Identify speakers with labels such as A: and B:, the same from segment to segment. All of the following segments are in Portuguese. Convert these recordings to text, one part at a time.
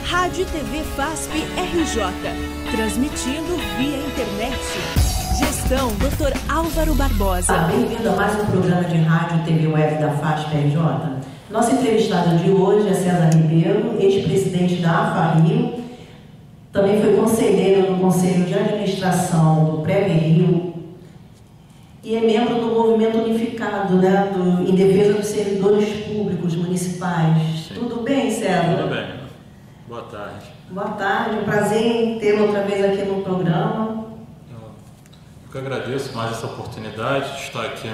A: Rádio e TV FASP RJ, transmitindo via internet. Gestão Dr. Álvaro Barbosa.
B: Bem-vindo a mais um programa de rádio e TV web da FASP RJ. Nosso entrevistado de hoje é César Ribeiro, ex-presidente da AFA-Rio, também foi conselheiro do Conselho de Administração do Pré-Rio e é membro do Movimento Unificado, né, em defesa dos servidores públicos municipais.
C: Sim.
B: Tudo bem, César?
C: Tudo bem. Boa tarde.
B: Boa tarde, um prazer em tê-lo outra vez aqui no programa.
C: Eu que agradeço mais essa oportunidade de estar aqui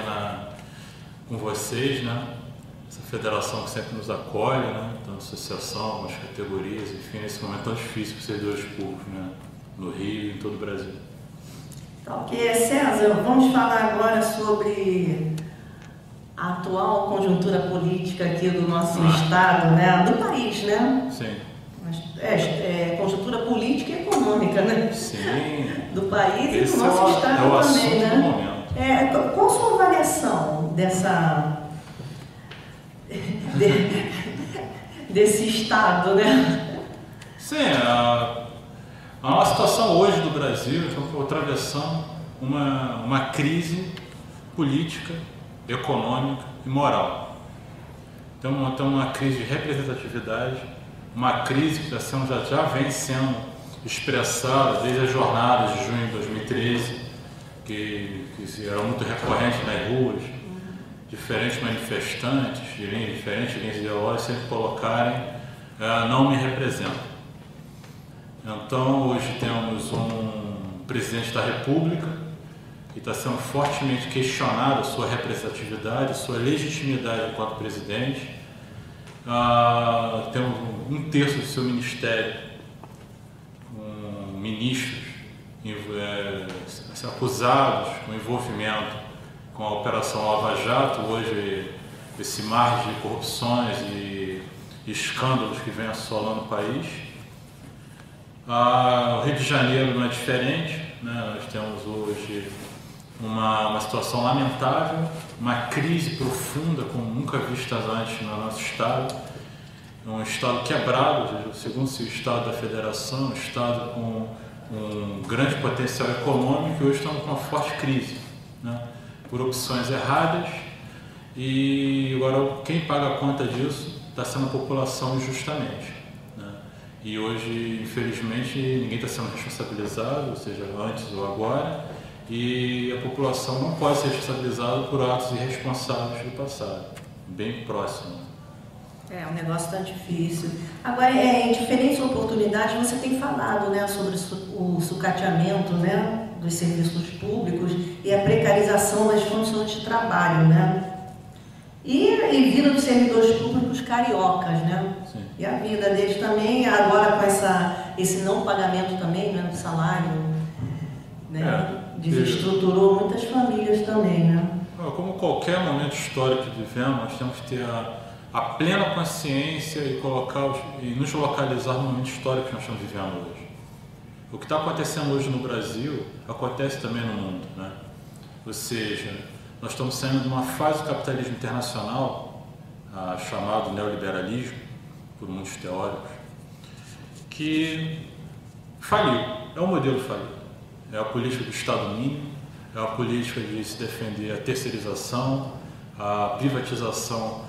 C: com vocês, né? Essa federação que sempre nos acolhe, né? Então, associação, algumas categorias, enfim, nesse momento tão difícil para os servidores públicos, né? No Rio e em todo o Brasil.
B: Tá, ok, César, vamos falar agora sobre a atual conjuntura política aqui do nosso estado, né? Do país, né?
C: Sim.
B: Conjuntura política e econômica, né?
C: Sim.
B: Do país
C: Esse
B: e do nosso estado
C: é o assunto
B: também, né?
C: do momento.
B: Qual a sua avaliação desse estado, né?
C: Sim, a nossa situação hoje do Brasil, estamos atravessando uma crise política, econômica e moral. Então, uma crise de representatividade, uma crise que já vem sendo expressada desde as jornadas de junho de 2013, que eram muito recorrentes nas ruas, diferentes manifestantes, diferentes linhas ideológicas sempre colocarem não me representam. Então, hoje temos um presidente da República que está sendo fortemente questionado a sua representatividade, a sua legitimidade enquanto presidente. Temos um terço do seu ministério com ministros acusados com envolvimento com a Operação Lava Jato, hoje esse mar de corrupções e escândalos que vem assolando o país. O Rio de Janeiro não é diferente, né? Nós temos hoje uma situação lamentável, uma crise profunda como nunca vista antes no nosso estado, um estado quebrado, segundo o estado da federação, um estado com um grande potencial econômico, e hoje estamos com uma forte crise, né? Por opções erradas, e agora quem paga a conta disso está sendo a população injustamente, né? E hoje, infelizmente, ninguém está sendo responsabilizado, ou seja, antes ou agora, e a população não pode ser responsabilizada por atos irresponsáveis do passado, bem próximo.
B: O negócio está difícil. Agora, em diferentes oportunidades, você tem falado, né, sobre o sucateamento, né, dos serviços públicos e a precarização das condições de trabalho, né? E vida dos servidores públicos cariocas, né?
C: Sim.
B: E a vida deles também, agora com esse não pagamento também, né, do salário, né? Desestruturou muitas famílias também, né?
C: Como qualquer momento histórico que vivemos, nós temos que ter a plena consciência e nos localizar no momento histórico que nós estamos vivendo hoje. O que está acontecendo hoje no Brasil acontece também no mundo, né? Ou seja, nós estamos saindo de uma fase do capitalismo internacional, chamado neoliberalismo, por muitos teóricos, que faliu, é um modelo falido. É a política do Estado mínimo, é a política de se defender a terceirização, a privatização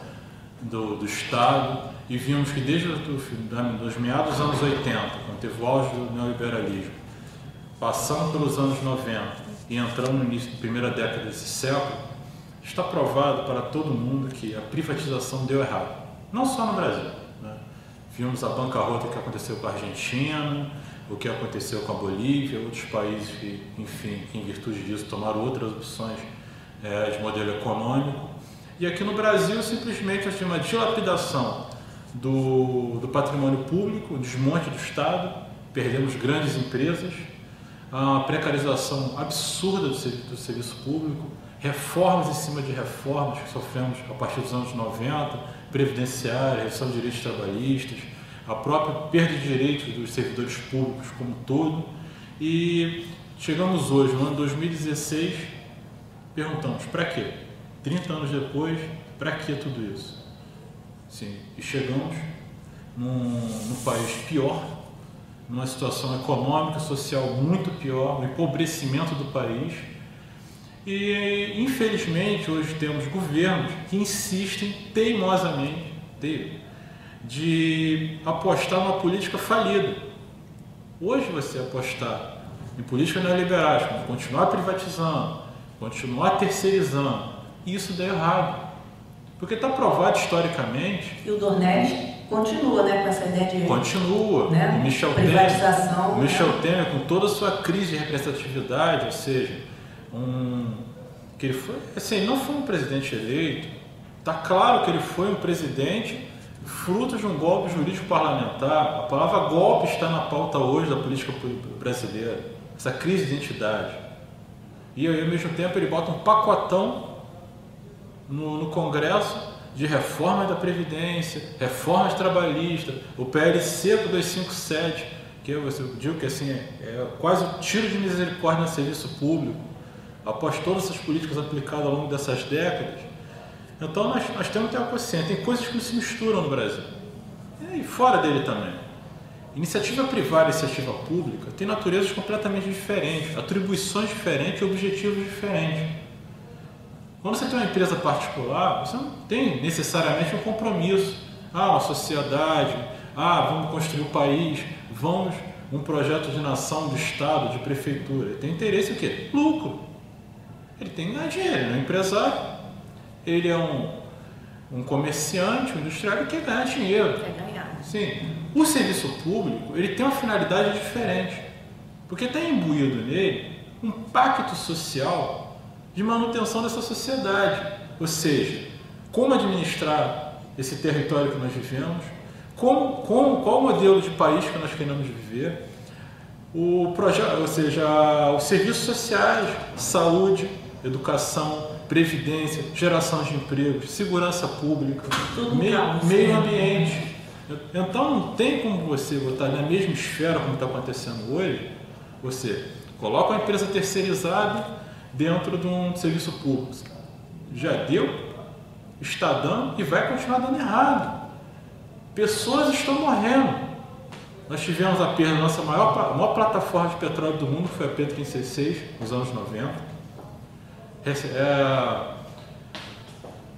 C: do Estado, e vimos que desde os meados dos anos 80, quando teve o auge do neoliberalismo, passando pelos anos 90 e entrando no início da primeira década desse século, está provado para todo mundo que a privatização deu errado, não só no Brasil, né? Vimos a bancarrota que aconteceu com a Argentina, o que aconteceu com a Bolívia, outros países que, enfim, em virtude disso tomaram outras opções de modelo econômico. E aqui no Brasil, simplesmente, nós temos uma dilapidação do patrimônio público, o desmonte do Estado, perdemos grandes empresas, a precarização absurda do serviço público, reformas em cima de reformas que sofremos a partir dos anos 90, previdenciária, redução de direitos trabalhistas, a própria perda de direitos dos servidores públicos como um todo. E chegamos hoje, no ano 2016, perguntamos, para quê? 30 anos depois, para que tudo isso? Sim, e chegamos num país pior, numa situação econômica, social muito pior, no empobrecimento do país. E, infelizmente, hoje temos governos que insistem teimosamente de apostar numa política falida. Hoje você apostar em políticas neoliberais, como continuar privatizando, continuar terceirizando, isso dá errado. Porque está provado historicamente...
B: E o Dornelles continua, né, com essa ideia de...
C: Continua.
B: Né?
C: O Michel Temer, com toda a sua crise de representatividade, ou seja, que ele foi, assim, não foi um presidente eleito. Está claro que ele foi um presidente fruto de um golpe jurídico parlamentar. A palavra golpe está na pauta hoje da política brasileira. Essa crise de identidade. E ao mesmo tempo ele bota um pacotão no Congresso de reforma da Previdência, reformas trabalhistas, o PLC 257, que eu digo que assim, é quase um tiro de misericórdia no serviço público, após todas essas políticas aplicadas ao longo dessas décadas. Então nós temos que ter uma consciência, tem coisas que não se misturam no Brasil, e fora dele também. Iniciativa privada e iniciativa pública têm naturezas completamente diferentes, atribuições diferentes e objetivos diferentes. Quando você tem uma empresa particular, você não tem necessariamente um compromisso. Uma sociedade, vamos construir o país, um projeto de nação, de Estado, de prefeitura. Ele tem interesse o quê? Lucro. Ele tem que ganhar dinheiro, ele é um empresário. Ele é um comerciante, um industrial que quer ganhar dinheiro.
B: Quer ganhar.
C: Sim. O serviço público, ele tem uma finalidade diferente. Porque está imbuído nele um pacto social de manutenção dessa sociedade, ou como administrar esse território que nós vivemos, qual o modelo de país que nós queremos viver, os serviços sociais, saúde, educação, previdência, geração de empregos, segurança pública, meio ambiente. Então não tem como você botar na mesma esfera como está acontecendo hoje, você coloca uma empresa terceirizada dentro de um serviço público. Já deu, está dando e vai continuar dando errado. Pessoas estão morrendo. Nós tivemos a perda da nossa maior plataforma de petróleo do mundo, que foi a P36, nos anos 90.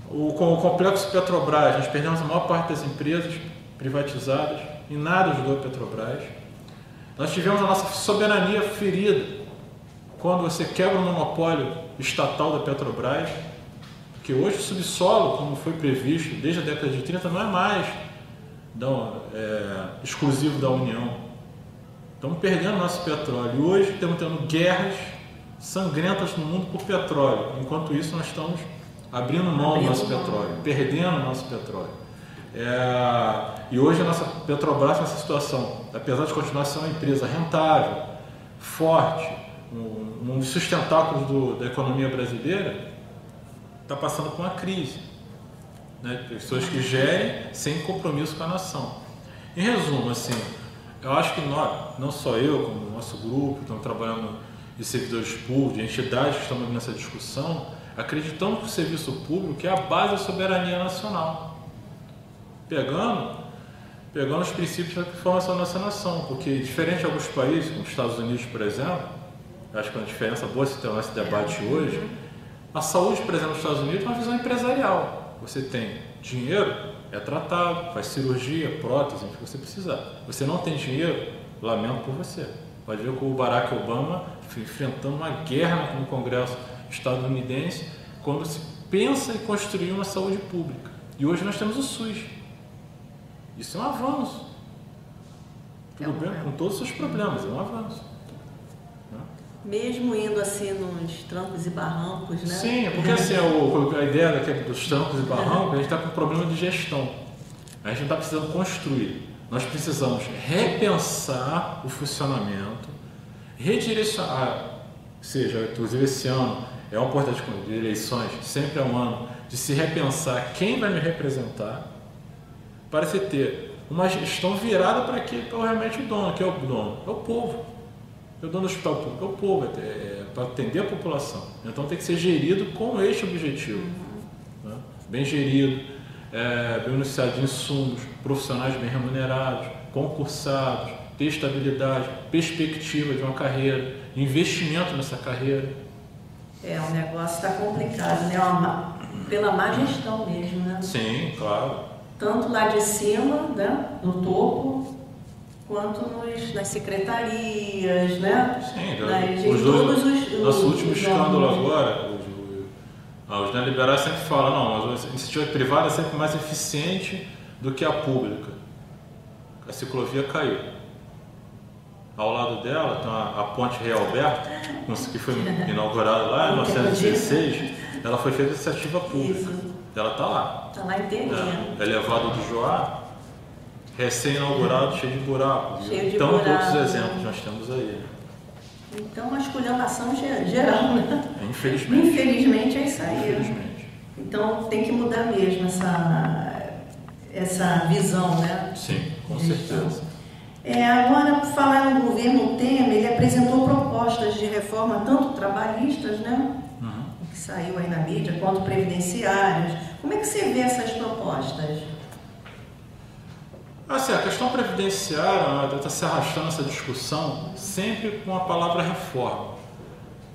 C: Com o complexo Petrobras, nós perdemos a maior parte das empresas privatizadas e nada ajudou a Petrobras. Nós tivemos a nossa soberania ferida quando você quebra o monopólio estatal da Petrobras, porque hoje o subsolo, como foi previsto desde a década de 30, não é mais exclusivo da União. Estamos perdendo nosso petróleo. E hoje estamos tendo guerras sangrentas no mundo por petróleo. Enquanto isso, nós estamos abrindo mão do nosso petróleo, perdendo o nosso petróleo. E hoje a nossa Petrobras nessa situação, apesar de continuar sendo uma empresa rentável, forte, um dos sustentáculos da economia brasileira, está passando por uma crise, né? Pessoas que gerem sem compromisso com a nação. Em resumo, assim, eu acho que nós, não só eu, como o nosso grupo, estamos trabalhando de servidores públicos, de entidades que estão nessa discussão, acreditamos que o serviço público é a base da soberania nacional, pegando os princípios da formação da nossa nação, porque diferente de alguns países, como os Estados Unidos, por exemplo, acho que é uma diferença boa se ter esse debate hoje. A saúde, por exemplo, nos Estados Unidos é uma visão empresarial. Você tem dinheiro, é tratado, faz cirurgia, prótese, o que você precisar. Você não tem dinheiro, lamento por você. Pode ver com o Barack Obama enfrentando uma guerra no Congresso estadunidense quando se pensa em construir uma saúde pública. E hoje nós temos o SUS. Isso é um avanço. Tudo bem, com todos os seus problemas, é um avanço.
B: Mesmo indo assim nos trancos e barrancos, né?
C: Sim, porque assim, a ideia dos trancos e barrancos, a gente está com um problema de gestão. A gente não está precisando construir. Nós precisamos repensar o funcionamento, redirecionar, ou seja, inclusive esse ano é uma oportunidade de eleições, sempre é um ano de se repensar quem vai me representar, para se ter uma gestão virada para realmente o dono, que é o dono, é o povo. O dono do hospital público é o povo, para atender a população. Então tem que ser gerido com este objetivo. Né? Bem gerido, beneficiário de insumos, profissionais bem remunerados, concursados, ter estabilidade, perspectiva de uma carreira, investimento nessa carreira.
B: O negócio está complicado, né? Pela má gestão mesmo, né?
C: Sim, claro.
B: Tanto lá de cima, né? No topo, quanto nas secretarias, né?
C: Sim, nosso último escândalo agora, os neoliberais sempre falam, não, mas a iniciativa privada é sempre mais eficiente do que a pública. A ciclovia caiu. Ao lado dela tem a Ponte Rei Alberto, que foi inaugurada lá em 1916. Ela foi feita de iniciativa pública. Isso. Ela está lá. Está lá
B: inteirinha.
C: Elevado do Joá, recém-inaugurado, cheio de buracos.
B: Então,
C: todos os exemplos nós temos aí.
B: Então, uma esculhambação geral, né?
C: Infelizmente.
B: Infelizmente é isso aí.
C: Infelizmente.
B: Então, tem que mudar mesmo essa visão, né?
C: Sim, com certeza.
B: Agora, por falar no governo Temer, ele apresentou propostas de reforma, tanto trabalhistas, né? Que saiu aí na mídia, quanto previdenciárias. Como é que você vê essas propostas?
C: Assim, a questão previdenciária está se arrastando essa discussão sempre com a palavra reforma.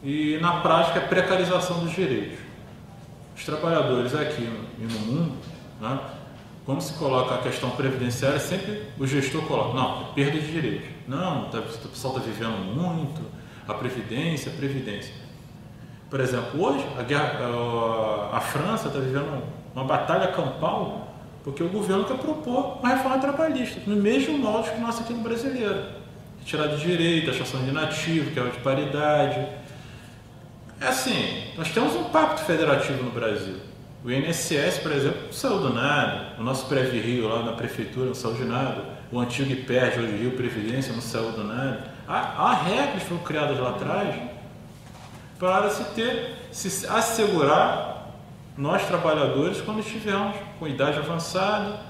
C: E na prática é precarização dos direitos. Os trabalhadores aqui e no mundo, né, quando se coloca a questão previdenciária, sempre o gestor coloca, não, é perda de direitos. Não, o pessoal está vivendo muito, a previdência. Por exemplo, hoje a França está vivendo uma batalha campal porque o governo quer propor uma reforma trabalhista, no mesmo molde que o nosso aqui no brasileiro. Retirar de direito, taxação de inativo, que é de paridade. É assim, nós temos um pacto federativo no Brasil. O INSS, por exemplo, não saiu do nada. O nosso Previ-Rio lá na prefeitura não saiu de nada. O antigo IPERJ, hoje Rio Previdência, não saiu do nada. Há regras que foram criadas lá atrás para se assegurar nós trabalhadores quando estivermos com idade avançada,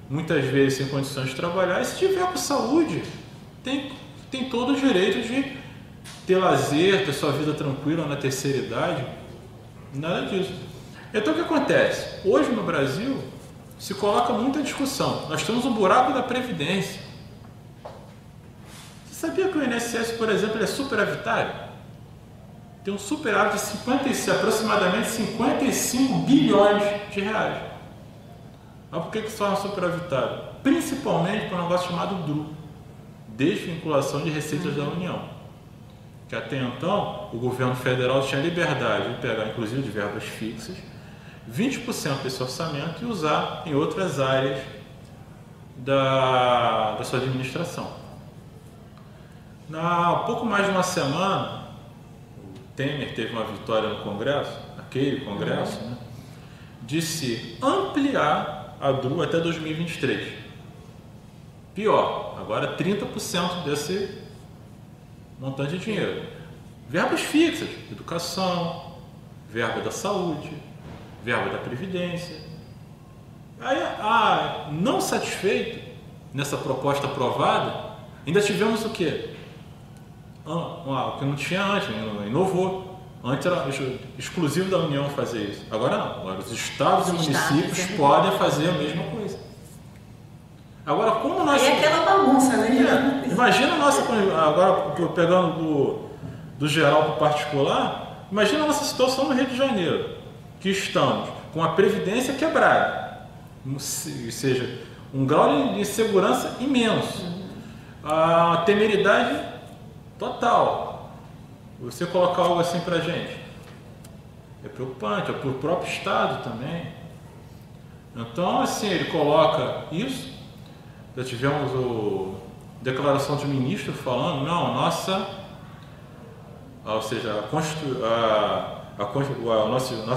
C: muitas vezes sem condições de trabalhar, e se tiver com saúde, tem todo o direito de ter lazer, ter sua vida tranquila na terceira idade, nada disso. Então o que acontece? Hoje no Brasil se coloca muita discussão. Nós temos um buraco da Previdência. Você sabia que o INSS, por exemplo, ele é superavitário? Tem um superávit de aproximadamente 55 bilhões de reais. Mas por que se torna superavitário? Principalmente por um negócio chamado DRU, Desvinculação de Receitas da União. Que até então o governo federal tinha liberdade de pegar, inclusive, de verbas fixas, 20% desse orçamento e usar em outras áreas da sua administração. Há pouco mais de uma semana, o Temer teve uma vitória no Congresso, aquele Congresso, né, de se ampliar a DRU até 2023. Pior, agora 30% desse montante de dinheiro. Verbas fixas, educação, verba da saúde, verba da Previdência. Aí, não satisfeito nessa proposta aprovada, ainda tivemos o quê? O que não tinha antes, inovou. Antes era exclusivo da União fazer isso. Agora não. Agora os estados e municípios podem fazer a mesma coisa. Agora, como nós...
B: É aquela bagunça, né?
C: Imagina a nossa... Agora, pegando do geral para o particular, imagina a nossa situação no Rio de Janeiro, que estamos com a Previdência quebrada, ou seja, um grau de insegurança imenso, a temeridade total. Você colocar algo assim para a gente é preocupante, é para o próprio Estado também. Então, assim, ele coloca isso. Já tivemos a declaração de ministro falando, não, nossa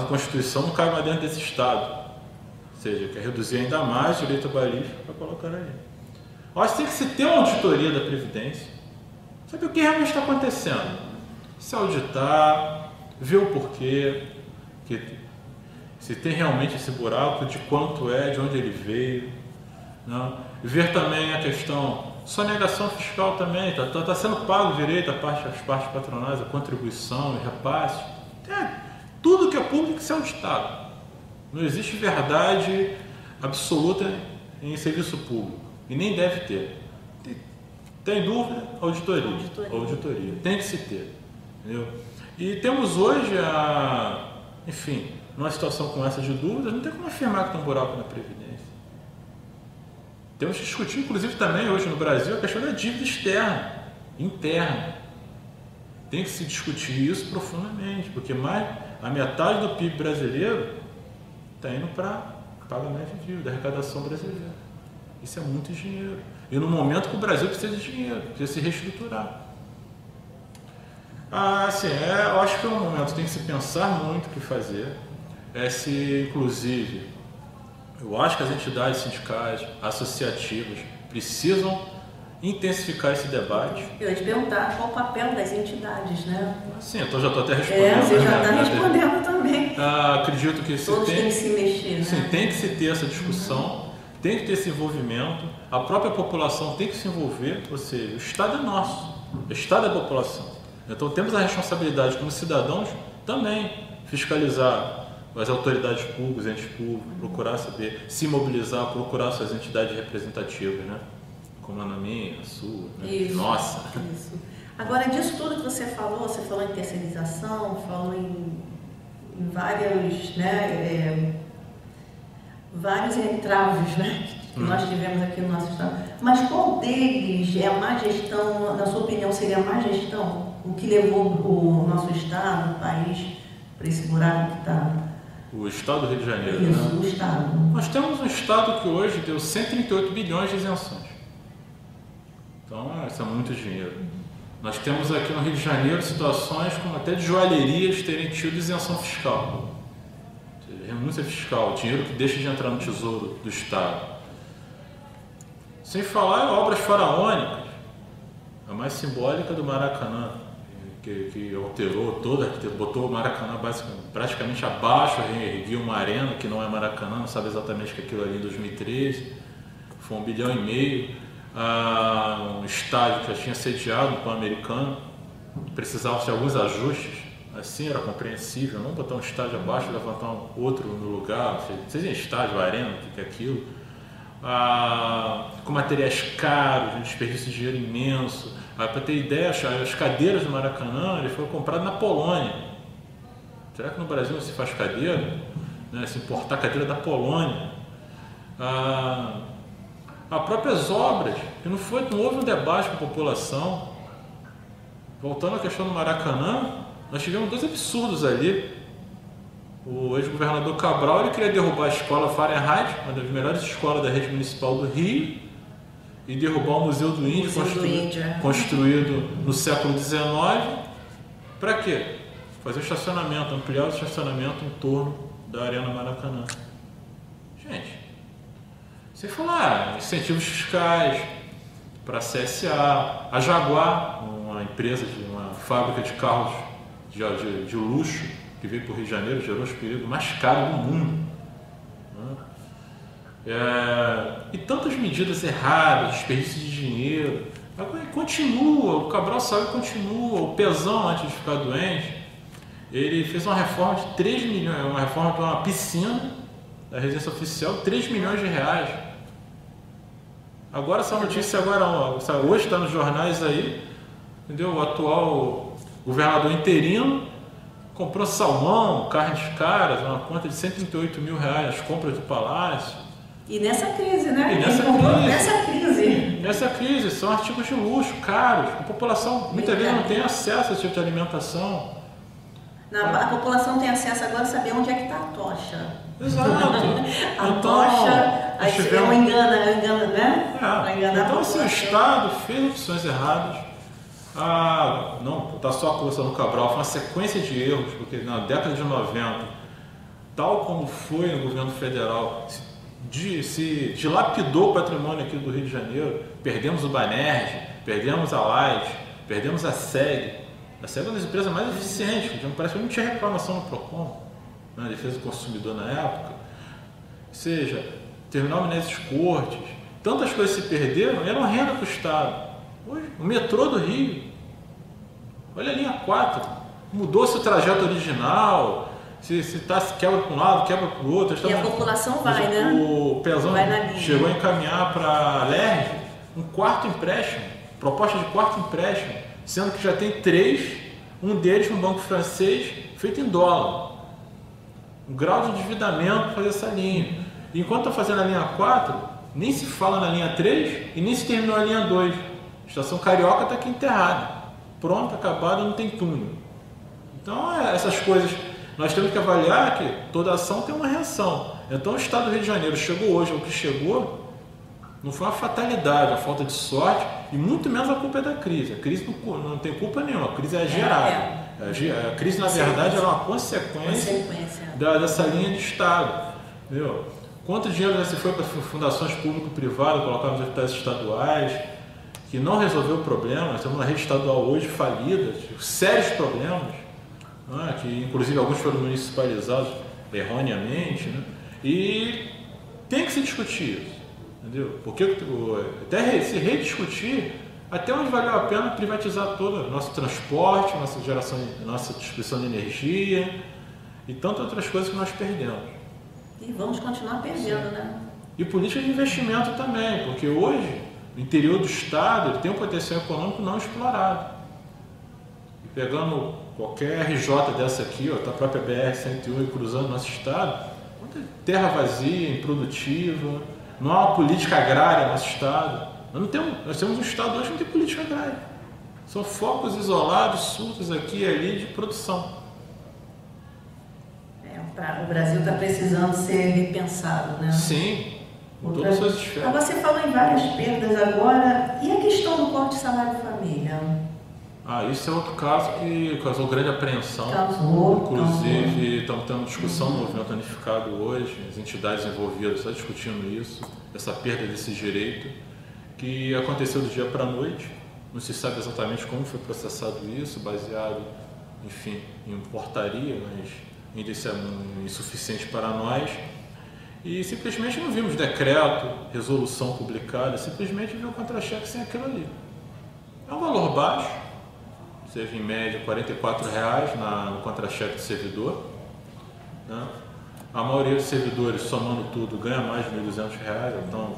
C: Constituição não cabe mais dentro desse Estado. Ou seja, quer reduzir ainda mais o direito trabalhista para colocar ali. Eu acho que tem que se ter uma auditoria da Previdência. Sabe o que realmente está acontecendo? Se auditar, ver o porquê, se tem realmente esse buraco, de quanto é, de onde ele veio, né? Ver também a questão, sonegação fiscal também, está sendo pago direito as partes patronais, a contribuição e repasse. Tudo que é público isso é auditado. Não existe verdade absoluta em serviço público. E nem deve ter. Tem dúvida? Auditoria. Tem que se ter. Entendeu? E temos hoje, enfim, numa situação como essa de dúvidas, não tem como afirmar que tem um buraco na Previdência. Temos que discutir, inclusive, também hoje no Brasil, a questão da dívida externa, interna. Tem que se discutir isso profundamente, porque mais a metade do PIB brasileiro está indo para pagamento de dívida, arrecadação brasileira. Isso é muito dinheiro. E no momento que o Brasil precisa de dinheiro, precisa se reestruturar. Assim, eu acho que é um momento que tem que se pensar muito o que fazer. Se, inclusive, eu acho que as entidades sindicais, associativas, precisam intensificar esse debate.
B: Eu ia te perguntar qual o papel das entidades, né?
C: Sim, então já estou até respondendo.
B: Você já está respondendo também.
C: Acredito que
B: todos têm que se mexer, né?
C: Sim, tem que se ter essa discussão, tem que ter esse envolvimento, a própria população tem que se envolver, ou seja, o Estado é nosso, o Estado é a população. Então temos a responsabilidade como cidadãos também fiscalizar as autoridades públicas, entes públicos, procurar saber, se mobilizar, procurar suas entidades representativas, né? Como a minha, a sua, né?
B: Isso,
C: nossa.
B: Isso. Agora, disso tudo que você falou em terceirização, falou em vários, né, vários entraves, né, que nós tivemos aqui no nosso estado. Mas qual deles é a má gestão, na sua opinião, seria a má gestão? O que levou o nosso estado, o país, para esse buraco que está?
C: O estado do Rio de Janeiro,
B: isso,
C: né?
B: O estado.
C: Nós temos um estado que hoje deu 138 bilhões de isenções. Então, isso é muito dinheiro. Nós temos aqui no Rio de Janeiro situações como até de joalherias terem tido isenção fiscal. Renúncia fiscal, dinheiro que deixa de entrar no tesouro do estado. Sem falar em obras faraônicas. A mais simbólica do Maracanã, que alterou toda, botou o Maracanã praticamente abaixo, reerguiu uma arena que não é Maracanã, não sabe exatamente que aquilo ali em 2013, foi 1,5 bilhão, um estádio que já tinha sediado o Pan-Americano, precisava de alguns ajustes, assim era compreensível, não botar um estádio abaixo e levantar outro no lugar, seja estádio, arena, o que é aquilo, com materiais caros, um desperdício de dinheiro imenso. Para ter ideia, as cadeiras do Maracanã ele foi comprado na Polônia. Será que no Brasil não se faz cadeira? Né? Se importar cadeira da Polônia. As próprias obras, que não houve um debate com a população. Voltando à questão do Maracanã, nós tivemos 2 absurdos ali. O ex-governador Cabral ele queria derrubar a escola Fahrenheit, uma das melhores escolas da rede municipal do Rio, e derrubar o Museu do Índio, construído no século XIX. Para quê? Fazer estacionamento, ampliar o estacionamento em torno da Arena Maracanã. Gente, sem falar incentivos fiscais para a CSA, a Jaguar, uma empresa, uma fábrica de carros de luxo que veio para o Rio de Janeiro, gerou os períodos mais caros do mundo. E tantas medidas erradas, desperdício de dinheiro. Agora continua, o Cabral saiu e continua. O Pezão, antes de ficar doente, ele fez uma reforma de 3 milhões, uma reforma para uma piscina da residência oficial, 3 milhões de reais. Agora essa notícia hoje está nos jornais aí, entendeu? O atual governador interino comprou salmão, carnes caras, uma conta de 138 mil reais, compras do palácio.
B: E nessa crise, né?
C: Nessa crise, são artigos de luxo, caros. A população muitas vezes não tem acesso a esse tipo de alimentação.
B: A população tem acesso agora a saber onde é que está a tocha.
C: Exato.
B: Tocha, aí tivemos... engana, né?
C: Então, assim, o Estado fez opções erradas. Não está só acusando o Cabral, foi uma sequência de erros, porque na década de 90, tal como foi no governo federal, se dilapidou o patrimônio aqui do Rio de Janeiro. Perdemos o Banerj, perdemos a Light, perdemos a SEG. A SEG é uma das empresas mais eficientes, parece que não tinha reclamação no PROCON, na defesa do consumidor na época. Ou seja, Terminal Menezes Cortes, tantas coisas se perderam, eram renda para o Estado. Hoje, o metrô do Rio, olha a linha 4, mudou-se o trajeto original, Se quebra para um lado, quebra para o outro.
B: E a população vai, né?
C: O Pezão chegou a encaminhar para a LERJ um quarto empréstimo, proposta de quarto empréstimo, sendo que já tem 3, um deles no banco francês, feito em dólar. Um grau de endividamento para fazer essa linha. E enquanto está fazendo a linha 4, nem se fala na linha 3 e nem se terminou a linha 2. A estação Carioca está aqui enterrada. Pronta, acabada, não tem túnel. Então, essas coisas, nós temos que avaliar que toda ação tem uma reação. Então, o Estado do Rio de Janeiro chegou hoje ao que chegou, não foi uma fatalidade, a falta de sorte, e muito menos a culpa é da crise. A crise não tem culpa nenhuma, a crise é gerada. A crise, na verdade, é uma consequência dessa linha de Estado. Entendeu? Quanto dinheiro já se foi para fundações público-privadas, colocar nos hospitais estaduais, que não resolveu o problema? Nós temos uma rede estadual hoje falida, sérios problemas, né? Que inclusive alguns foram municipalizados erroneamente, né? E tem que se discutir isso, entendeu? Porque até se rediscutir até onde valeu a pena privatizar todo o nosso transporte, nossa geração, nossa distribuição de energia e tantas outras coisas que nós perdemos.
B: E vamos continuar perdendo, né?
C: E política de investimento também, porque hoje o interior do estado ele tem um potencial econômico não explorado. E pegando qualquer RJ dessa aqui, ó, a própria BR-101 cruzando nosso estado, terra vazia, improdutiva, não há uma política agrária no nosso estado. Nós temos um estado hoje que não tem política agrária. São focos isolados, surtos aqui e ali de produção.
B: O Brasil está precisando ser repensado, né?
C: Sim, com todas as suas esferas.
B: Você falou em várias perdas agora. E a questão do corte de salário família?
C: Isso é outro caso que causou grande apreensão. Inclusive, estamos tendo discussão no movimento unificado hoje, as entidades envolvidas estão discutindo isso, essa perda desse direito, que aconteceu do dia para a noite. Não se sabe exatamente como foi processado isso, baseado, enfim, em portaria, mas ainda isso é insuficiente para nós. E simplesmente não vimos decreto, resolução publicada, simplesmente viu o contra-cheque sem aquilo ali. É um valor baixo, seja em média R$ 44,00 no contra-cheque do servidor, né? A maioria dos servidores, somando tudo, ganha mais de R$ 1.200, então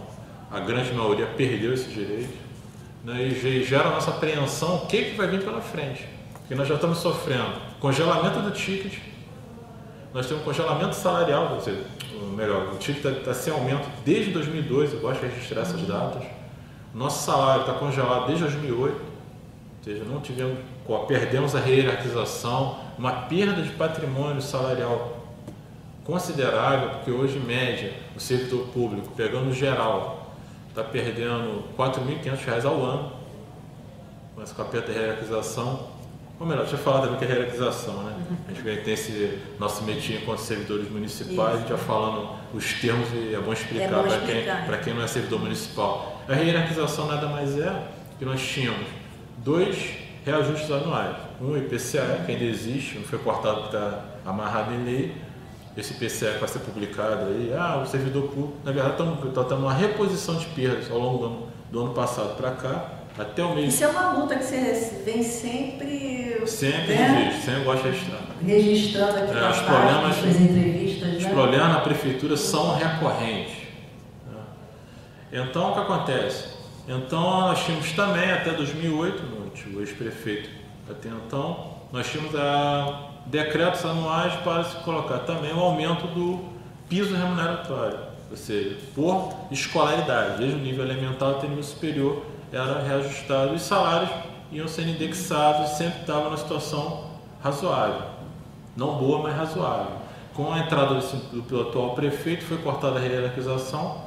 C: a grande maioria perdeu esse direito, né? E gera a nossa apreensão, o que vai vir pela frente, porque nós já estamos sofrendo congelamento do ticket, nós temos congelamento salarial, ou seja, melhor, o ticket está sem aumento desde 2002, eu gosto de registrar essas datas. Nosso salário está congelado desde 2008, ou seja, não tivemos, perdemos a hierarquização, uma perda de patrimônio salarial considerável, porque hoje, em média, o servidor público, pegando geral, está perdendo R$ 4.500 ao ano, mas com a perda da hierarquização. Ou melhor, deixa eu falar também que é hierarquização, né? A gente tem esse nosso metinho enquanto servidores municipais, a gente já falando os termos e é bom explicar para quem não é servidor municipal. A hierarquização nada mais é que nós tínhamos 2 reajustes anuais. Um IPCA, que ainda existe, não foi cortado porque está amarrado em lei. Esse IPCA vai ser publicado aí. O servidor público, na verdade, está tendo uma reposição de perdas ao longo do ano passado para cá. Até o mês.
B: Isso é uma luta que você vem sempre.
C: Sempre gosto de registrar.
B: Registrando aqui nas páginas, suas entrevistas.
C: Os problemas na prefeitura são recorrentes. Então, o que acontece? Então, nós tínhamos também, até 2008, o ex-prefeito até então, nós tínhamos decretos anuais para se colocar também o aumento do piso remuneratório, ou seja, por escolaridade, desde o nível elementar até o nível superior, era reajustado e salários iam sendo indexados e sempre estava numa situação razoável, não boa, mas razoável. Com a entrada do atual prefeito foi cortada a hierarquização,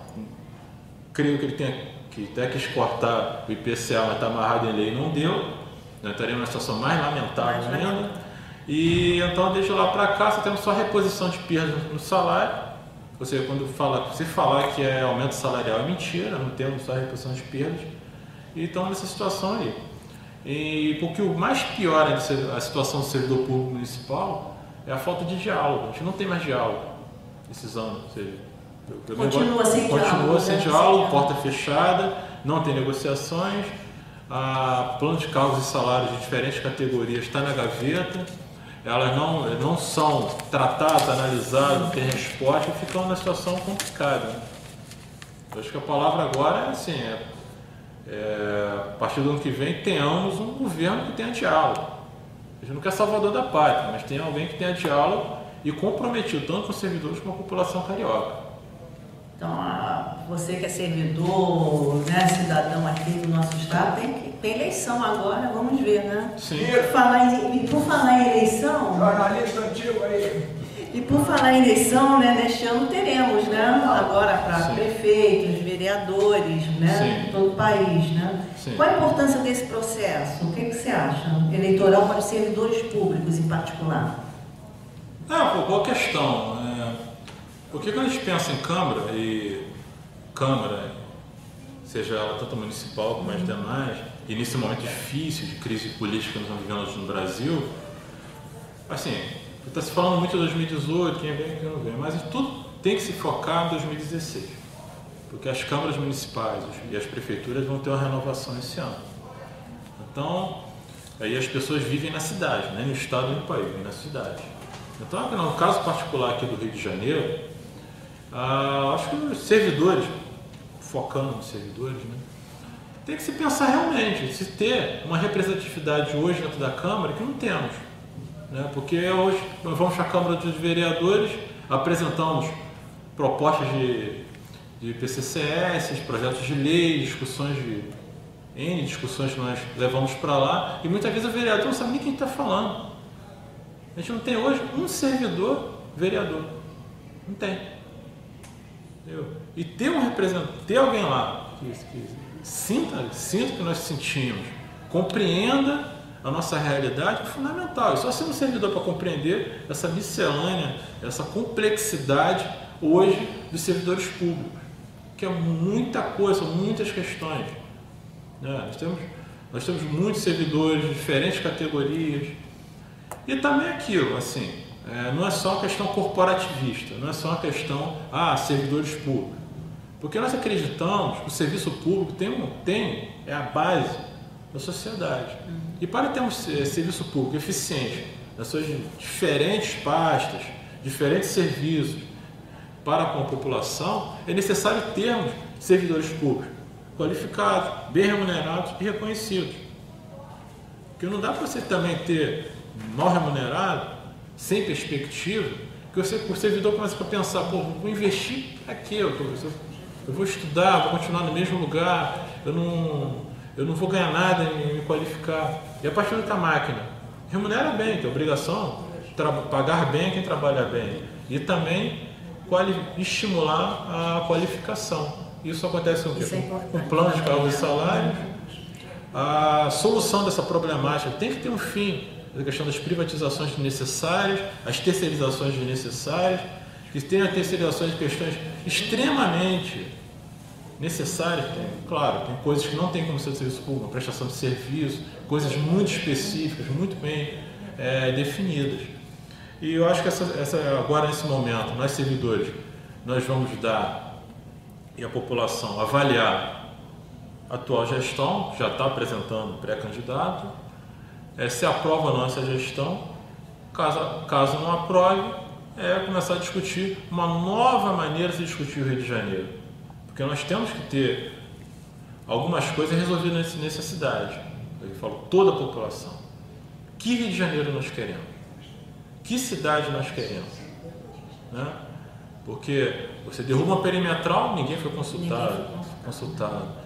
C: creio que ele até quis cortar o IPCA, mas está amarrado em lei e não deu, nós estaremos numa situação mais lamentável ainda, e então desde lá para cá você temos só reposição de perdas no salário, ou seja, se falar que é aumento salarial é mentira, não temos só reposição de perdas. E estamos nessa situação aí. E porque o mais pior é a situação do servidor público municipal é a falta de diálogo. A gente não tem mais diálogo esses anos. Ou seja, continua sem diálogo, porta fechada, não tem negociações, plano de cargos e salários de diferentes categorias está na gaveta. elas não são tratadas, analisadas, têm resposta e ficam numa situação complicada. Né? Eu acho que a palavra agora é assim, a partir do ano que vem tenhamos um governo que tenha diálogo. A gente não quer salvador da pátria, mas tem alguém que tenha diálogo e comprometido tanto com os servidores como com a população carioca.
B: Então, você que é servidor, né, cidadão aqui do nosso estado, tem eleição agora, vamos ver, né?
C: Sim.
B: Por falar em eleição...
D: Jornalista antigo aí.
B: E por falar em eleição, né, neste ano teremos, né, agora para prefeitos, vereadores, né, em todo o país, né? Sim. Qual a importância desse processo? O que você acha? Eleitoral para os servidores públicos em particular?
C: Boa questão. Porque quando a gente pensa em Câmara, seja ela tanto municipal como as demais, e nesse momento difícil de crise política que nós estamos vivendo hoje no Brasil, assim, está se falando muito de 2018, quem vem e quem não vem, mas tudo tem que se focar em 2016, porque as câmaras municipais e as prefeituras vão ter uma renovação esse ano. Então, aí as pessoas vivem na cidade, nem no estado nem no país, vivem na cidade. Então, no caso particular aqui do Rio de Janeiro, acho que os servidores, focando nos servidores, né, tem que se pensar realmente, se ter uma representatividade hoje dentro da Câmara que não temos. Né, porque hoje nós vamos à Câmara dos Vereadores, apresentamos propostas de PCCS, projetos de lei, discussões discussões que nós levamos para lá, e muitas vezes o vereador não sabe nem quem está falando. A gente não tem hoje um servidor vereador. Não tem. Entendeu? E ter um representante, ter alguém lá que sinta o que nós sentimos, compreenda a nossa realidade, é fundamental. E só ser um servidor para compreender essa miscelânea, essa complexidade hoje dos servidores públicos, que é muita coisa, são muitas questões. Né? Nós temos muitos servidores de diferentes categorias. E também aquilo, assim, não é só uma questão corporativista, não é só uma questão, servidores públicos. Porque nós acreditamos que o serviço público é a base da sociedade. E para termos serviço público eficiente, nas suas diferentes pastas, diferentes serviços para com a população, é necessário termos servidores públicos qualificados, bem remunerados e reconhecidos. Porque não dá para você também ter mal remunerado, sem perspectiva, que o servidor começa a pensar, vou investir aqui, eu vou estudar, vou continuar no mesmo lugar, eu não vou ganhar nada em me qualificar. E a partir da máquina remunera bem, tem obrigação de pagar bem quem trabalha bem e também estimular a qualificação. Isso acontece com o plano de cargos e salários. A solução dessa problemática tem que ter um fim. A questão das privatizações desnecessárias, as terceirizações desnecessárias, que tem as terceirizações de questões extremamente necessárias. Claro, tem coisas que não tem como ser serviço público, uma prestação de serviço, coisas muito específicas, muito bem definidas. E eu acho que agora, nesse momento, nós servidores, nós vamos dar, e a população avaliar a atual gestão, já está apresentando pré-candidato, se aprova ou não essa gestão. Caso não aprove, começar a discutir uma nova maneira de se discutir o Rio de Janeiro. Porque nós temos que ter algumas coisas resolvidas nessa cidade. Eu falo toda a população. Que Rio de Janeiro nós queremos? Que cidade nós queremos? Né? Porque você derruba uma perimetral, ninguém foi consultado.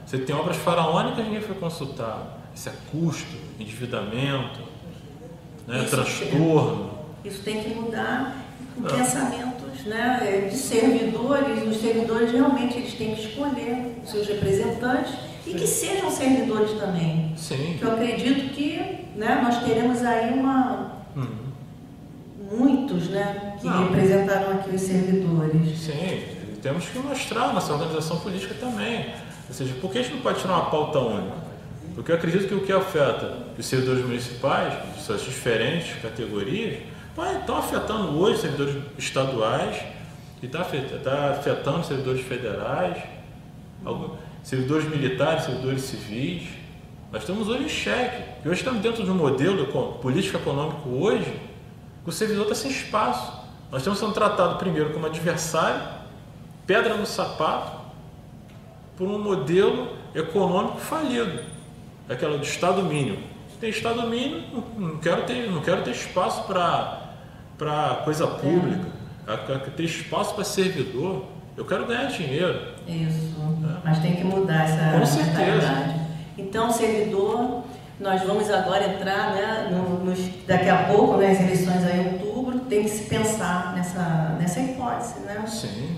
C: Você tem obras faraônicas, ninguém foi consultado. Isso é custo, endividamento, né? Transtorno.
B: Isso tem que mudar pensamentos, né, de servidores. Os servidores realmente eles têm que escolher os seus representantes e que sejam servidores também.
C: Sim.
B: Eu acredito que, né, nós teremos aí muitos, né, que representaram aqui os servidores.
C: Sim, temos que mostrar nossa organização política também. Ou seja, por que a gente não pode tirar uma pauta única? Porque eu acredito que o que afeta os servidores municipais, de suas diferentes categorias, estão afetando hoje servidores estaduais, e está afetando servidores federais, servidores militares, servidores civis. Nós estamos hoje em xeque. E hoje estamos dentro de um modelo político econômico hoje, que o servidor está sem espaço. Nós estamos sendo tratados primeiro como adversário, pedra no sapato, por um modelo econômico falido, aquela do Estado mínimo. Tem Estado mínimo, não quero ter espaço para coisa pública, eu quero ter espaço para servidor, eu quero ganhar dinheiro.
B: Isso, mas tem que mudar essa mentalidade. Então, servidor, nós vamos agora entrar, né, daqui a pouco, né, as eleições aí em outubro, tem que se pensar nessa hipótese, né?
C: Sim.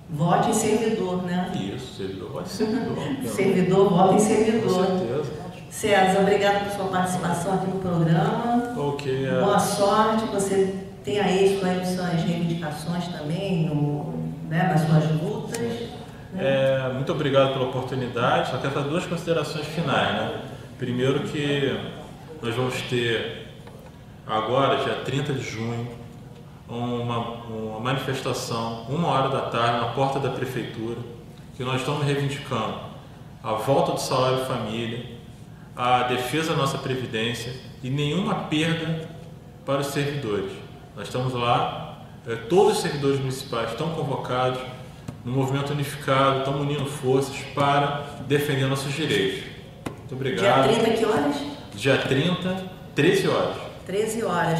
B: Vote em servidor, né?
C: Isso, servidor vote em servidor.
B: Servidor, vote em servidor.
C: Com certeza.
B: César, obrigado por sua participação aqui no programa.
C: Ok.
B: Boa sorte, você tenha êxito aí nas suas reivindicações também, nas suas lutas. Né?
C: Muito obrigado pela oportunidade. Só quero fazer duas considerações finais, né? Primeiro que nós vamos ter agora, dia 30 de junho, uma manifestação, 1h da tarde, na porta da prefeitura, que nós estamos reivindicando a volta do salário família, a defesa da nossa previdência e nenhuma perda para os servidores. Nós estamos lá, todos os servidores municipais estão convocados no movimento unificado, estão unindo forças para defender nossos direitos. Muito obrigado.
B: Dia 30, que horas?
C: Dia 30, 13 horas.
B: 13 horas,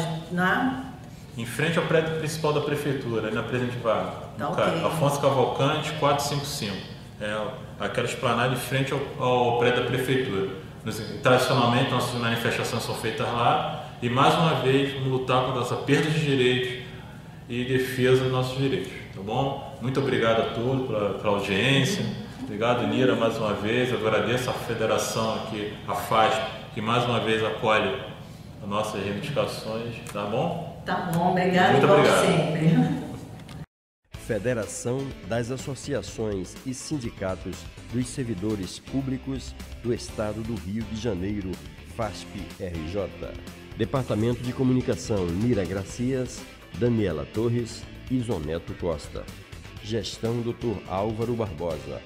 C: em frente ao prédio principal da prefeitura, ali na Presidente Vargas.
B: Tá, okay.
C: Afonso Cavalcante, 455. Aquela esplanada em frente ao prédio da prefeitura. Tradicionalmente, nossas manifestações são feitas lá e, mais uma vez, vamos lutar contra essa perda de direitos e defesa dos nossos direitos. Tá bom? Muito obrigado a todos pela audiência. Obrigado, Lira, mais uma vez. Eu agradeço a federação aqui, a FASP, que mais uma vez acolhe as nossas reivindicações. Tá bom?
B: Tá bom, obrigado.
C: Muito obrigado.
B: Sempre.
E: Federação das Associações e Sindicatos dos Servidores Públicos do Estado do Rio de Janeiro, FASP-RJ. Departamento de Comunicação, Mira Gracias, Daniela Torres e Zoneto Costa. Gestão, Dr. Álvaro Barbosa.